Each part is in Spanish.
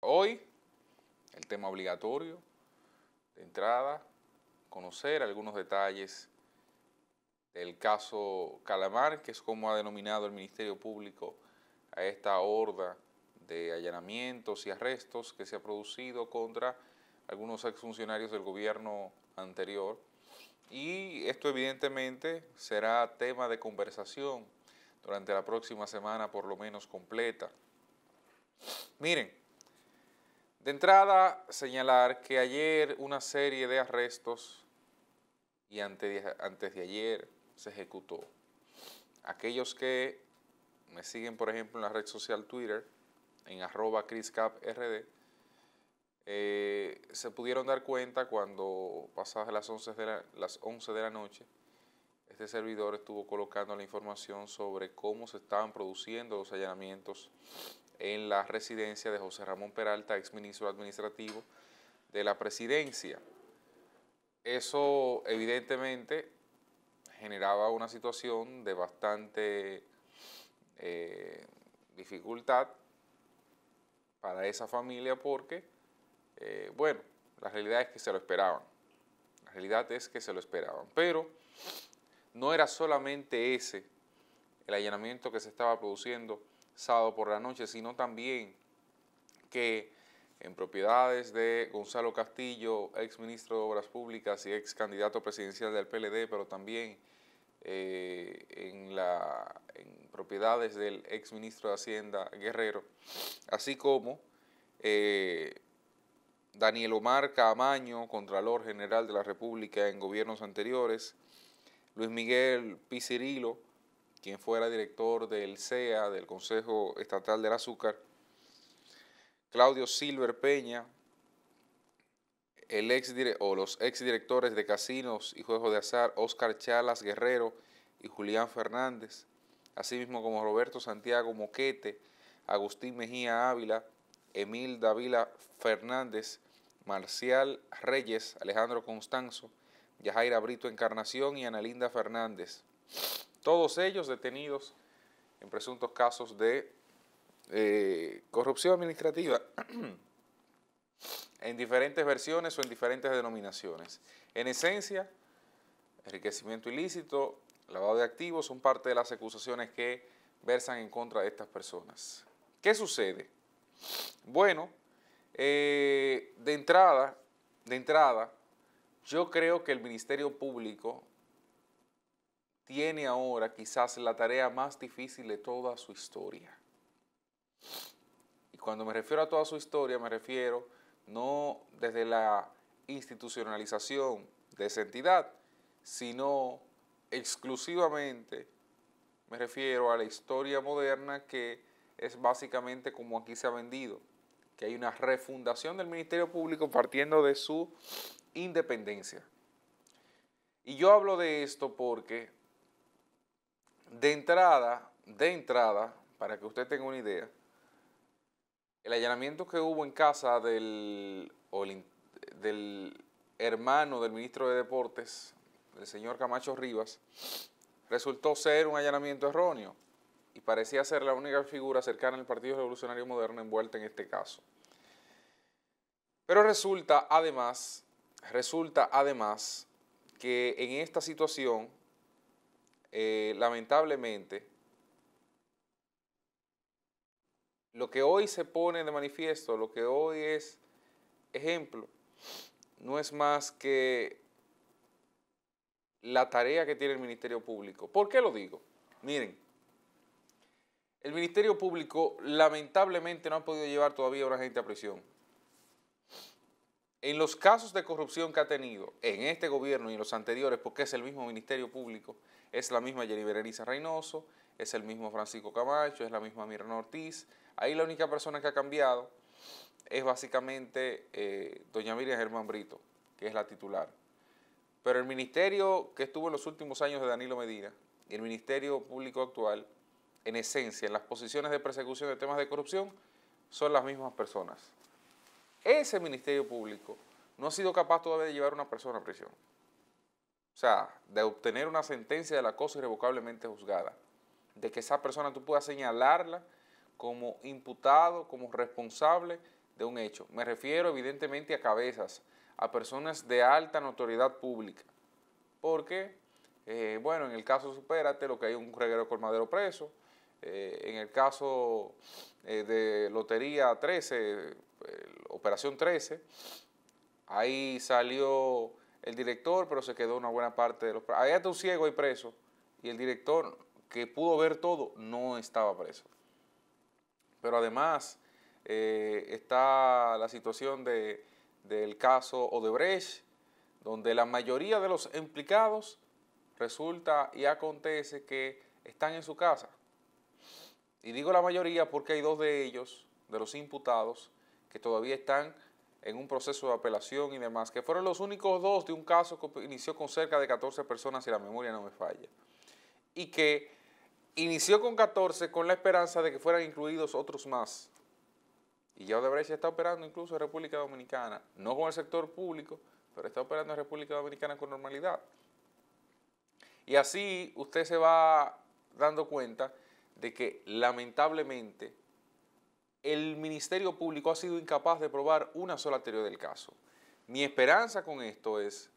Hoy, el tema obligatorio, de entrada, conocer algunos detalles del caso Calamar, que es como ha denominado el Ministerio Público a esta horda de allanamientos y arrestos que se ha producido contra algunos exfuncionarios del gobierno anterior. Y esto evidentemente será tema de conversación durante la próxima semana, por lo menos completa. Miren, de entrada señalar que ayer una serie de arrestos y antes de ayer se ejecutó. Aquellos que me siguen, por ejemplo, en la red social Twitter, en @ChrisCapRD, se pudieron dar cuenta cuando pasadas las 11 de la noche, este servidor estuvo colocando la información sobre cómo se estaban produciendo los allanamientos en la residencia de José Ramón Peralta, exministro administrativo de la presidencia. Eso evidentemente generaba una situación de bastante dificultad para esa familia porque, bueno, la realidad es que se lo esperaban. La realidad es que se lo esperaban. Pero no era solamente ese el allanamiento que se estaba produciendo sábado por la noche, sino también que en propiedades de Gonzalo Castillo, ex ministro de Obras Públicas y ex candidato presidencial del PLD, pero también en propiedades del ex ministro de Hacienda Guerrero, así como Daniel Omar Caamaño, Contralor General de la República en gobiernos anteriores, Luis Miguel Picirilo, quien fuera director del CEA, del Consejo Estatal del Azúcar, Claudio Silver Peña, los exdirectores de casinos y juegos de azar, Oscar Chalas Guerrero y Julián Fernández, asimismo como Roberto Santiago Moquete, Agustín Mejía Ávila, Emil Davila Fernández, Marcial Reyes, Alejandro Constanzo, Yajaira Brito Encarnación y Analinda Fernández. Todos ellos detenidos en presuntos casos de corrupción administrativa en diferentes versiones o en diferentes denominaciones. En esencia, enriquecimiento ilícito, lavado de activos son parte de las acusaciones que versan en contra de estas personas. ¿Qué sucede? Bueno, de entrada, yo creo que el Ministerio Público tiene ahora quizás la tarea más difícil de toda su historia. Y cuando me refiero a toda su historia, me refiero no desde la institucionalización de esa entidad, sino exclusivamente me refiero a la historia moderna, que es básicamente como aquí se ha vendido, que hay una refundación del Ministerio Público partiendo de su independencia. Y yo hablo de esto porque de entrada, para que usted tenga una idea, el allanamiento que hubo en casa del hermano del ministro de Deportes, el señor Camacho Rivas, resultó ser un allanamiento erróneo y parecía ser la única figura cercana al Partido Revolucionario Moderno envuelta en este caso. Pero resulta además que en esta situación, lamentablemente, lo que hoy se pone de manifiesto, lo que hoy es ejemplo, no es más que la tarea que tiene el Ministerio Público. ¿Por qué lo digo? Miren, el Ministerio Público lamentablemente no ha podido llevar todavía a una gente a prisión. En los casos de corrupción que ha tenido en este gobierno y en los anteriores, porque es el mismo Ministerio Público, es la misma Jenny Berenice Reynoso, es el mismo Francisco Camacho, es la misma Mirna Ortiz. Ahí la única persona que ha cambiado es básicamente doña Miriam Germán Brito, que es la titular. Pero el ministerio que estuvo en los últimos años de Danilo Medina y el Ministerio Público actual, en esencia, en las posiciones de persecución de temas de corrupción, son las mismas personas. Ese Ministerio Público no ha sido capaz todavía de llevar a una persona a prisión. O sea, de obtener una sentencia de la cosa irrevocablemente juzgada, de que esa persona tú puedas señalarla como imputado, como responsable de un hecho. Me refiero evidentemente a cabezas, a personas de alta notoriedad pública, porque, bueno, en el caso Supérate, lo que hay un reguero colmadero preso, en el caso de Lotería 13, Operación 13, ahí salió el director, pero se quedó una buena parte de los presos. Ahí hasta un ciego hay preso, y el director, que pudo ver todo, no estaba preso. Pero además está la situación del caso Odebrecht, donde la mayoría de los implicados resulta y acontece que están en su casa. Y digo la mayoría porque hay dos de ellos, de los imputados, que todavía están en un proceso de apelación y demás, que fueron los únicos dos de un caso que inició con cerca de 14 personas, si la memoria no me falla, y que inició con 14 con la esperanza de que fueran incluidos otros más. Y ya Odebrecht está operando incluso en República Dominicana, no con el sector público, pero está operando en República Dominicana con normalidad. Y así usted se va dando cuenta de que lamentablemente el Ministerio Público ha sido incapaz de probar una sola teoría del caso. Mi esperanza con esto es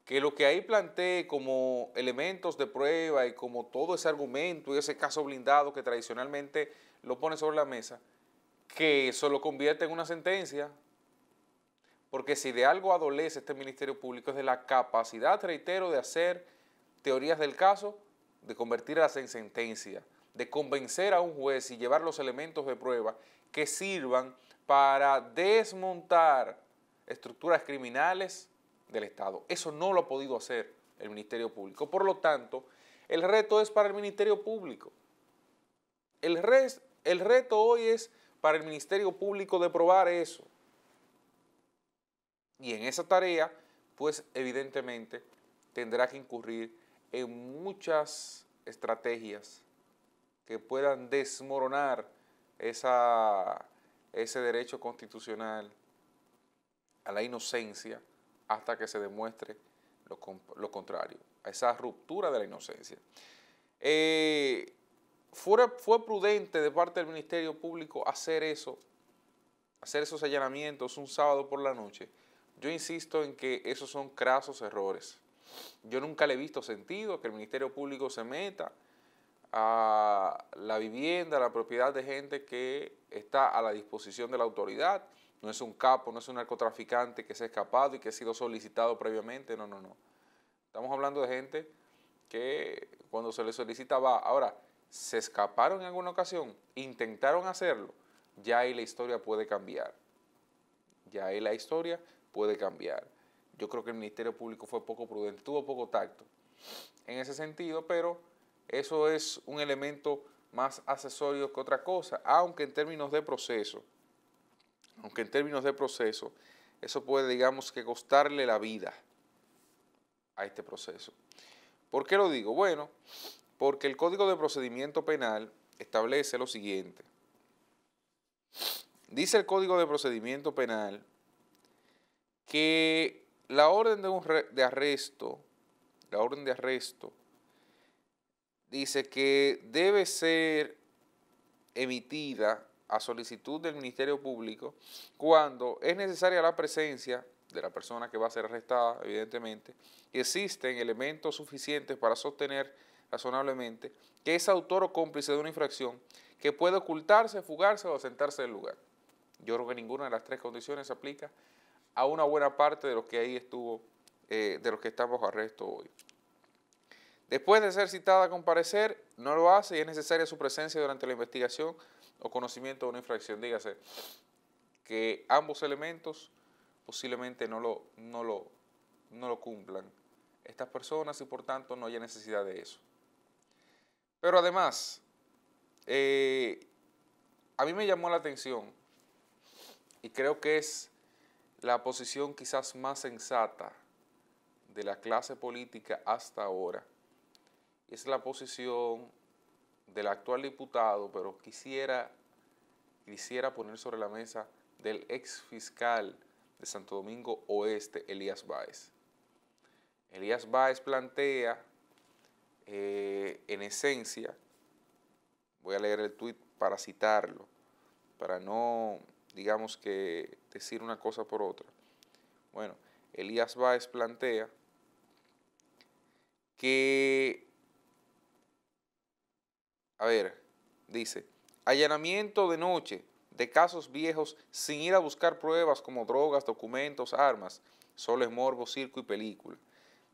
que lo que ahí plantee como elementos de prueba y como todo ese argumento y ese caso blindado que tradicionalmente lo pone sobre la mesa, que eso lo convierte en una sentencia. Porque si de algo adolece este Ministerio Público es de la capacidad, reitero, de hacer teorías del caso, de convertirlas en sentencia, de convencer a un juez y llevar los elementos de prueba que sirvan para desmontar estructuras criminales del Estado. Eso no lo ha podido hacer el Ministerio Público. Por lo tanto, el reto es para el Ministerio Público. El reto hoy es para el Ministerio Público de probar eso. Y en esa tarea, pues evidentemente tendrá que incurrir en muchas estrategias que puedan desmoronar ese derecho constitucional a la inocencia hasta que se demuestre lo contrario, a esa ruptura de la inocencia. Fue prudente de parte del Ministerio Público hacer esos allanamientos un sábado por la noche. Yo insisto en que esos son crasos errores. Yo nunca le he visto sentido que el Ministerio Público se meta a la vivienda, a la propiedad de gente que está a la disposición de la autoridad. No es un capo, no es un narcotraficante que se ha escapado y que ha sido solicitado previamente, no. Estamos hablando de gente que cuando se le solicita va. Ahora, ¿se escaparon en alguna ocasión? ¿Intentaron hacerlo? Ya ahí la historia puede cambiar. Yo creo que el Ministerio Público fue poco prudente, tuvo poco tacto en ese sentido, pero eso es un elemento más accesorio que otra cosa, aunque en términos de proceso, eso puede, digamos, que costarle la vida a este proceso. ¿Por qué lo digo? Bueno, porque el Código de Procedimiento Penal establece lo siguiente. Dice el Código de Procedimiento Penal que la orden de arresto dice que debe ser emitida a solicitud del Ministerio Público cuando es necesaria la presencia de la persona que va a ser arrestada, evidentemente, y existen elementos suficientes para sostener razonablemente que es autor o cómplice de una infracción que puede ocultarse, fugarse o ausentarse del lugar. Yo creo que ninguna de las tres condiciones se aplica a una buena parte de los que ahí estuvo, de los que están bajo arresto hoy. Después de ser citada a comparecer, no lo hace y es necesaria su presencia durante la investigación o conocimiento de una infracción. Dígase que ambos elementos posiblemente no lo cumplan estas personas y por tanto no haya necesidad de eso. Pero además, a mí me llamó la atención y creo que es la posición quizás más sensata de la clase política hasta ahora. Es la posición del actual diputado, pero quisiera poner sobre la mesa del ex fiscal de Santo Domingo Oeste, Elías Báez. Elías Báez plantea, en esencia, voy a leer el tuit para citarlo, para no digamos que decir una cosa por otra. Bueno, Elías Báez plantea que, a ver, dice, allanamiento de noche de casos viejos sin ir a buscar pruebas como drogas, documentos, armas, solo es morbo, circo y película.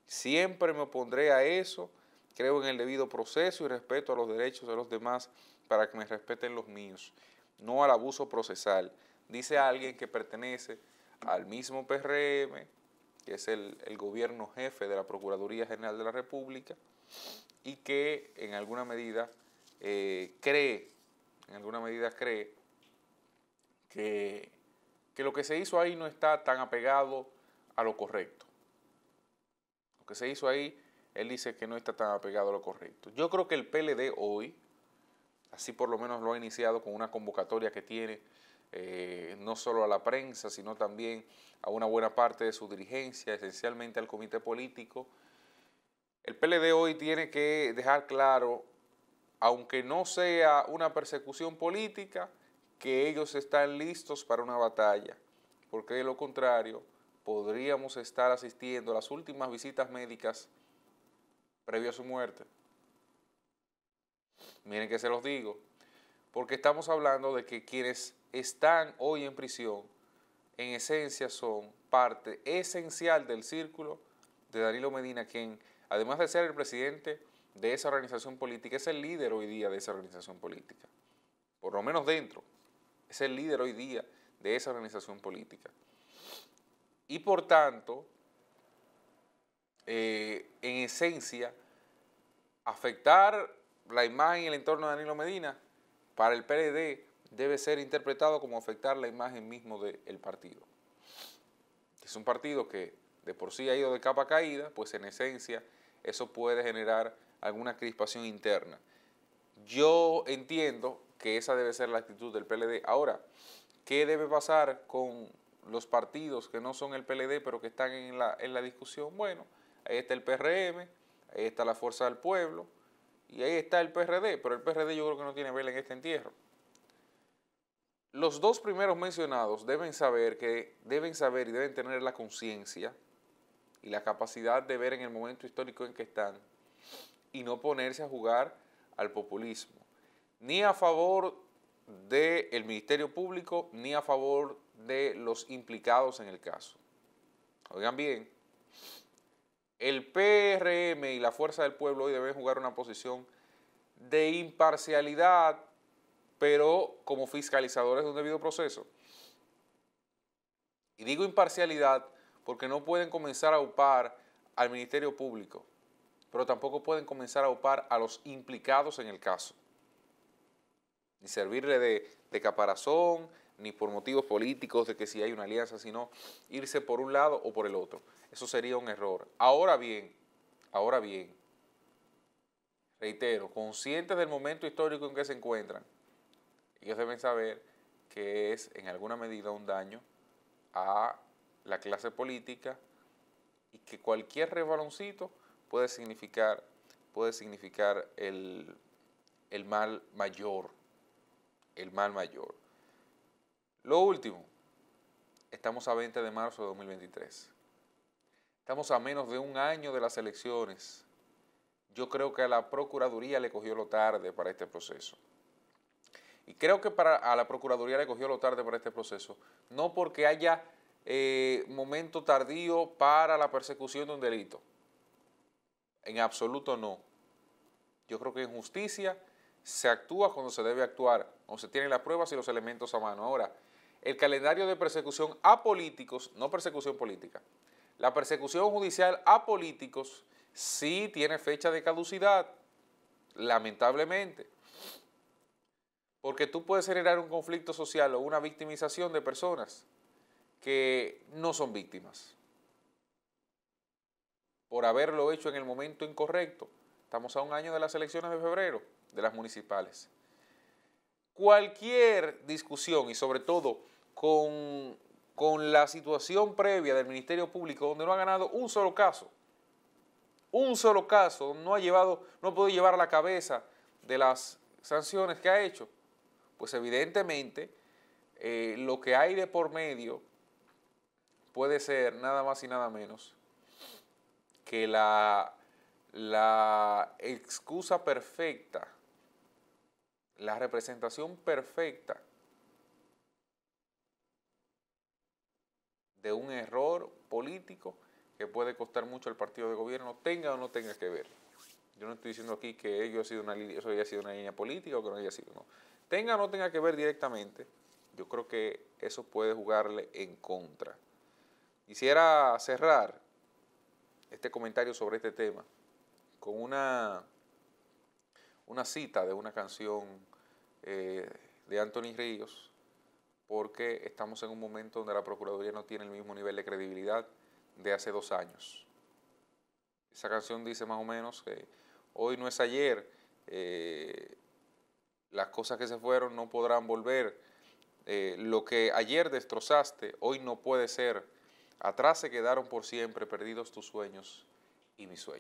Siempre me opondré a eso, creo en el debido proceso y respeto a los derechos de los demás para que me respeten los míos, no al abuso procesal. Dice alguien que pertenece al mismo PRM, que es el gobierno jefe de la Procuraduría General de la República, y que en alguna medida cree que lo que se hizo ahí no está tan apegado a lo correcto. Lo que se hizo ahí, él dice que no está tan apegado a lo correcto. Yo creo que el PLD hoy, así por lo menos lo ha iniciado con una convocatoria que tiene no solo a la prensa, sino también a una buena parte de su dirigencia, esencialmente al comité político. El PLD hoy tiene que dejar claro, aunque no sea una persecución política, que ellos están listos para una batalla, porque de lo contrario podríamos estar asistiendo a las últimas visitas médicas previo a su muerte. Miren que se los digo, porque estamos hablando de que quienes están hoy en prisión, en esencia son parte esencial del círculo de Danilo Medina, quien, además de ser el presidente de esa organización política, es el líder hoy día de esa organización política. Por lo menos dentro, es el líder hoy día de esa organización política. Y por tanto, en esencia, afectar la imagen y el entorno de Danilo Medina para el PLD debe ser interpretado como afectar la imagen mismo del partido. Es un partido que de por sí ha ido de capa caída, pues en esencia eso puede generar alguna crispación interna. Yo entiendo que esa debe ser la actitud del PLD. Ahora, ¿qué debe pasar con los partidos que no son el PLD pero que están en la discusión? Bueno, ahí está el PRM, ahí está la Fuerza del Pueblo y ahí está el PRD, pero el PRD yo creo que no tiene vela en este entierro. Los dos primeros mencionados deben saber y deben tener la conciencia y la capacidad de ver en el momento histórico en que están y no ponerse a jugar al populismo, ni a favor del Ministerio Público, ni a favor de los implicados en el caso. Oigan bien, el PRM y la Fuerza del Pueblo hoy deben jugar una posición de imparcialidad, pero como fiscalizadores de un debido proceso. Y digo imparcialidad porque no pueden comenzar a upar al Ministerio Público, pero tampoco pueden comenzar a upar a los implicados en el caso. Ni servirle de caparazón, ni por motivos políticos de que si hay una alianza, sino irse por un lado o por el otro. Eso sería un error. Ahora bien, reitero, conscientes del momento histórico en que se encuentran, ellos deben saber que es en alguna medida un daño a la clase política y que cualquier resbaloncito puede significar el mal mayor. Lo último, estamos a 20 de marzo de 2023. Estamos a menos de un año de las elecciones. Yo creo que a la Procuraduría le cogió lo tarde para este proceso. Y creo que a la Procuraduría le cogió lo tarde para este proceso, no porque haya momento tardío para la persecución de un delito. En absoluto no. Yo creo que en justicia se actúa cuando se debe actuar, cuando se tienen las pruebas y los elementos a mano. Ahora, el calendario de persecución a políticos, no persecución política, la persecución judicial a políticos sí tiene fecha de caducidad, lamentablemente. Porque tú puedes generar un conflicto social o una victimización de personas que no son víctimas por haberlo hecho en el momento incorrecto. Estamos a un año de las elecciones de febrero, de las municipales. Cualquier discusión y sobre todo con la situación previa del Ministerio Público donde no ha ganado un solo caso, no ha podido llevar a la cabeza de las sanciones que ha hecho, pues evidentemente lo que hay de por medio puede ser nada más y nada menos que la excusa perfecta, la representación perfecta de un error político que puede costar mucho al partido de gobierno, tenga o no tenga que ver. Yo no estoy diciendo aquí que eso haya sido una línea política o que no haya sido, no. Tenga o no tenga que ver directamente, yo creo que eso puede jugarle en contra. Quisiera cerrar este comentario sobre este tema con una cita de una canción de Anthony Ríos, porque estamos en un momento donde la Procuraduría no tiene el mismo nivel de credibilidad de hace 2 años. Esa canción dice más o menos que hoy no es ayer, las cosas que se fueron no podrán volver, lo que ayer destrozaste hoy no puede ser, atrás se quedaron por siempre perdidos tus sueños y mis sueños.